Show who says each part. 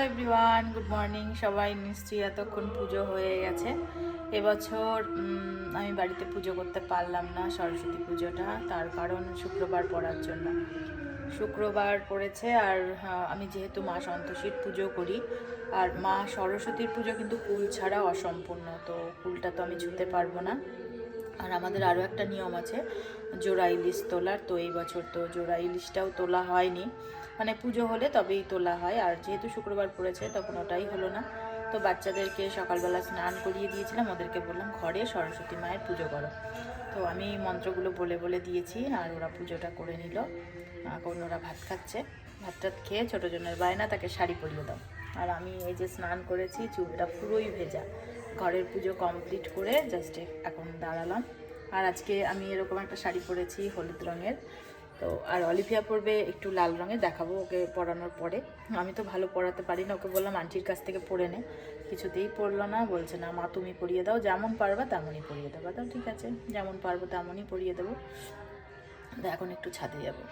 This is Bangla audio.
Speaker 1: Everyone, good morning. সবাই নিশ্চয়ই এতক্ষণ পুজো হয়ে গেছে। এবছর আমি বাড়িতে পুজো করতে পারলাম না সরস্বতী পুজোটা, তার কারণ শুক্রবার পড়ার জন্য। শুক্রবার পড়েছে আর আমি যেহেতু মা সন্তোষীর পুজো করি, আর মা সরস্বতীর পুজো কিন্তু কুল ছাড়া অসম্পূর্ণ, তো কুলটা তো আমি ছুঁতে পারবো না। আর আমাদের আরও একটা নিয়ম আছে জোড়া ইলিশ তোলার, তো এই বছর তো জোড়া ইলিশটাও তোলা হয়নি, মানে পুজো হলে তবেই তোলা হয়। আর যেহেতু শুক্রবার পড়েছে তখন ওটাই হলো না, তো বাচ্চাদেরকে সকালবেলা স্নান করিয়ে দিয়েছিলাম, ওদেরকে বললাম ঘরে সরস্বতী মায়ের পুজো করো। তো আমি মন্ত্রগুলো বলে বলে দিয়েছি আর ওরা পুজোটা করে নিল। এখন ওরা ভাত খাচ্ছে, ভাত টাত খেয়ে ছোটো জনের বায়না তাকে শাড়ি পরিয়ে দাও। আর আমি এই যে স্নান করেছি, চুলটা পুরোই ভেজা, ঘরের পুজো কমপ্লিট করে জাস্ট এখন দাঁড়ালাম। আর আজকে আমি এরকম একটা শাড়ি পরেছি হলুদ রঙের, তো আর অলিভিয়া পরবে একটু লাল রঙের, দেখাবো ওকে পরানোর পরে। আমি তো ভালো পরাতে পারি না, ওকে বললাম আন্টির কাছ থেকে পরে নে, কিছুতেই পরলো না, বলছে না মা তুমি পরিয়ে দাও, যেমন পারবা তেমনই পরিয়ে দেবো। তো ঠিক আছে, যেমন পারবো তেমনই পরিয়ে দেবো। এখন একটু ছাদে যাবো।